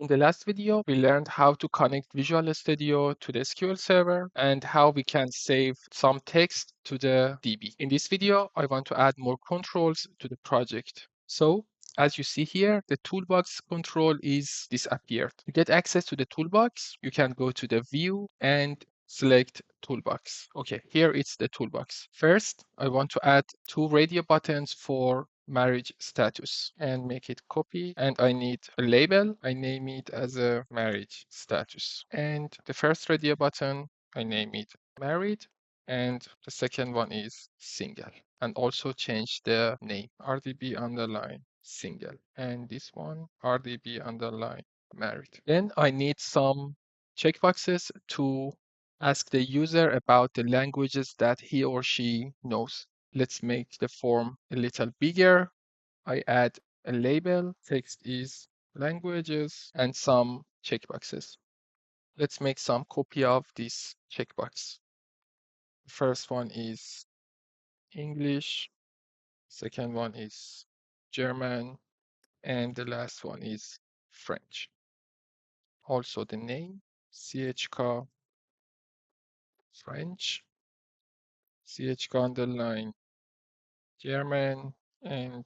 In the last video, we learned how to connect Visual Studio to the SQL Server and how we can save some text to the DB. In this video, I want to add more controls to the project. So, as you see here, the toolbox control is disappeared. To get access to the toolbox, you can go to the View and select Toolbox. Okay, here it's the toolbox. First, I want to add two radio buttons for marriage status and make it copy, and I need a label. I name it as a marriage status, and the first radio button I name it married, and the second one is single, and also change the name RDB underline single, and this one RDB underline married. Then I need some checkboxes to ask the user about the languages that he or she knows. Let's make the form a little bigger. I add a label, text is languages, and some checkboxes. Let's make some copy of this checkbox. The first one is English, second one is German, and the last one is French. Also the name, CHK French, CHK underline German, and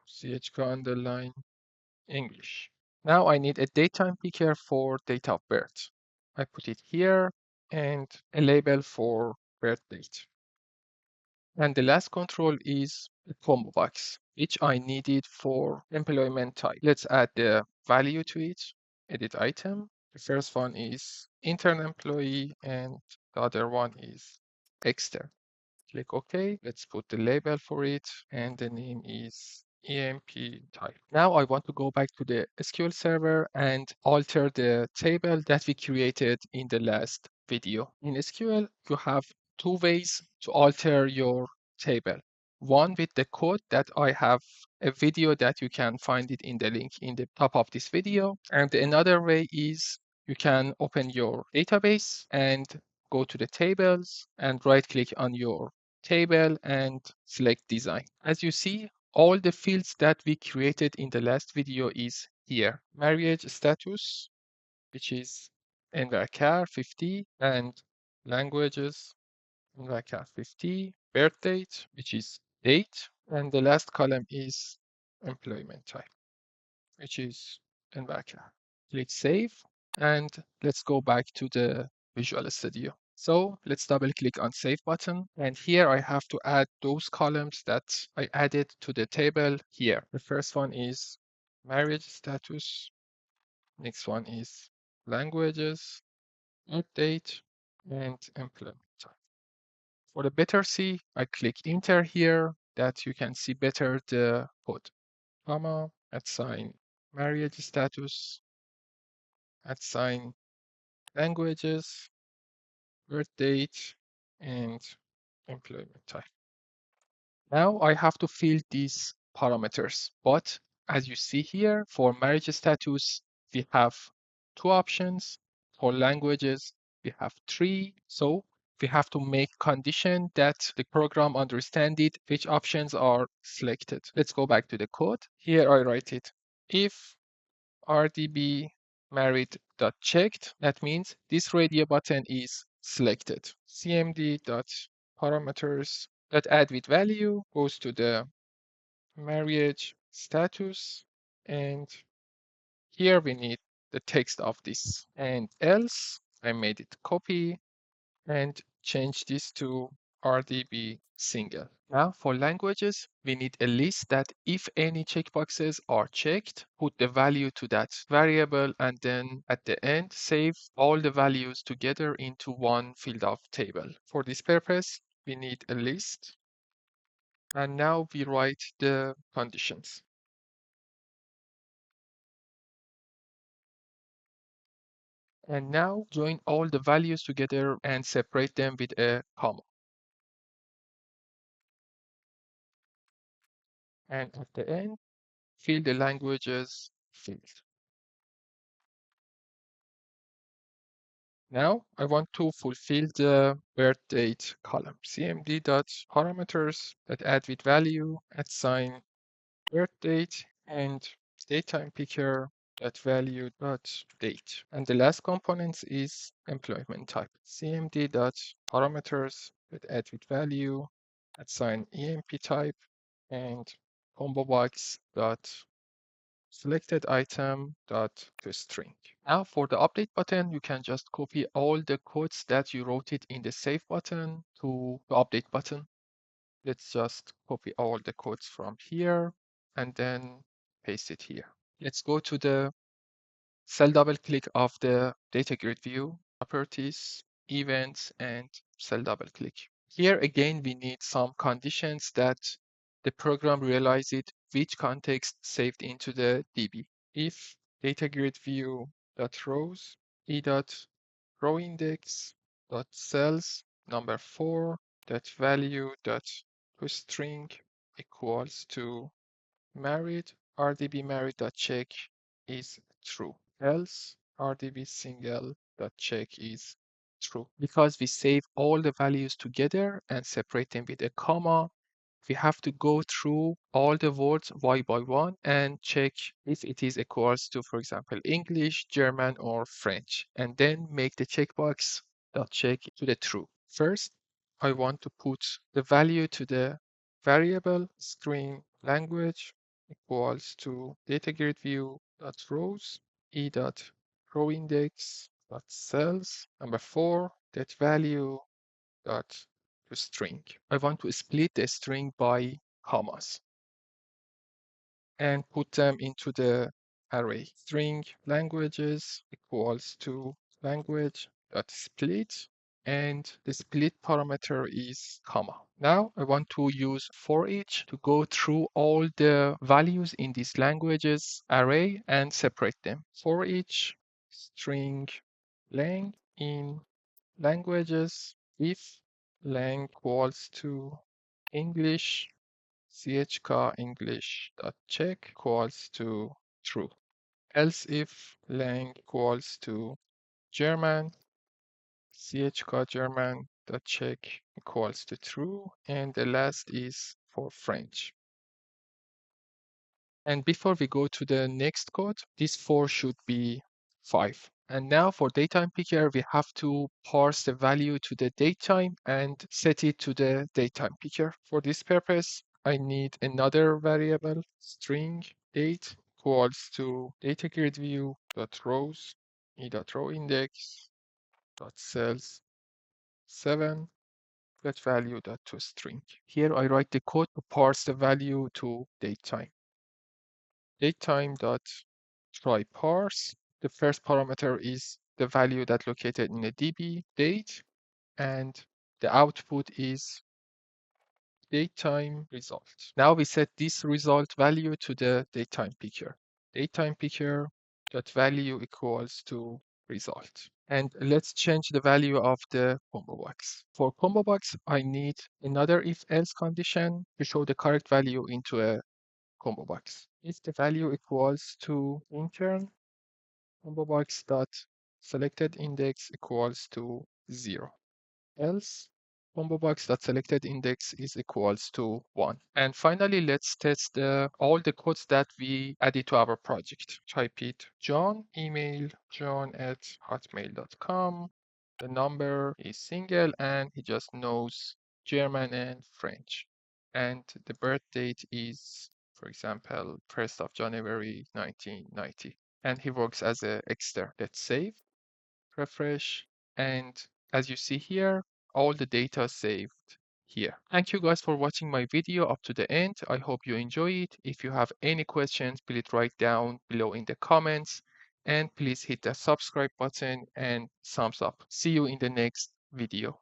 CHK underline English. Now I need a datetime picker for date of birth. I put it here and a label for birth date. And the last control is a combo box, which I needed for employment type. Let's add the value to it, edit item. The first one is intern employee and the other one is extern. Click OK. Let's put the label for it, and the name is EMP type. Now I want to go back to the SQL Server and alter the table that we created in the last video. In SQL, you have two ways to alter your table. One with the code that I have a video that you can find it in the link in the top of this video. And another way is you can open your database and go to the tables and right click on your table and select design. As you see, all the fields that we created in the last video is here. Marriage status, which is NVACAR 50, and languages, NVACAR 50, birth date, which is date, and the last column is employment type, which is NVACAR. Click save, and let's go back to the Visual Studio. So let's double click on Save button. And here I have to add those columns that I added to the table here. The first one is marriage status. Next one is languages, date, and employment type. For the better see, I click Enter here that you can see better the code. Comma, @ marriage status, @ languages, birth date, and employment type. Now I have to fill these parameters, but as you see here, for marriage status, we have two options. For languages, we have three. So we have to make condition that the program understand it, which options are selected. Let's go back to the code. Here I write it. If RDB married.checked, that means this radio button is selected. cmd.parameters.add with value goes to the marriage status, and here we need the text of this. And else, I made it copy and change this to RDB single. Now for languages, we need a list that if any checkboxes are checked, put the value to that variable, and then at the end, save all the values together into one field of table. For this purpose, we need a list. And now we write the conditions. And now join all the values together and separate them with a comma. And at the end, fill the languages field. Now I want to fulfill the birth date column. cmd.parameters.add with value @ birth date, and datetime picker dot value dot date. And the last component is employment type. cmd dot parameters with add with value, assign emp type, and combo box dot selected item dot to string. Now for the update button, you can just copy all the codes that you wrote it in the save button to the update button. Let's just copy all the codes from here and then paste it here. Let's go to the cell double click of the data grid view, properties, events, and cell double click. Here again, we need some conditions that the program realizes which context saved into the DB. If data grid view dot rows e dot row index dot cells number 4 dot value dot toString equals to married rdb married dot check is true, else rdb single dot check is true. Because we save all the values together and separate them with a comma, we have to go through all the words one by one and check if it is equals to, for example, English, German, or French, and then make the checkbox dot check to the true. First, I want to put the value to the variable string language equals to data grid view dot rows e dot row index dot cells number 4 that value dot to string. I want to split the string by commas and put them into the array. String languages equals to language dot split, and the split parameter is comma. Now I want to use for each to go through all the values in these languages array and separate them. For each string lang in languages if lang equals to English chk English dot check equals to true. Else if lang equals to German chk German dot check equals to true, and the last is for French. And before we go to the next code, this 4 should be 5. And now for datetime picker, we have to parse the value to the datetime and set it to the datetime picker. For this purpose, I need another variable, string date equals to data grid view dot rows e dot row index dot cells 7 that value dot to string. Here I write the code to parse the value to datetime. Datetime dot try parse. The first parameter is the value that located in the DB date, and the output is datetime result. Now we set this result value to the datetime picker. Datetime picker dot value equals to result. And let's change the value of the combo box. For combo box, I need another if else condition to show the correct value into a combo box. If the value equals to intern combo box dot selected index equals to 0, else combo box dot selected index is equals to 1. And finally, let's test all the codes that we added to our project. Type it John, email john@hotmail.com. The number is single and he just knows German and French. And the birth date is, for example, 1st of January 1990. And he works as an extern. Let's save, refresh, and as you see here, all the data saved here. Thank you guys for watching my video up to the end. I hope you enjoy it. If you have any questions, please write down below in the comments, and please hit the subscribe button and thumbs up. See you in the next video.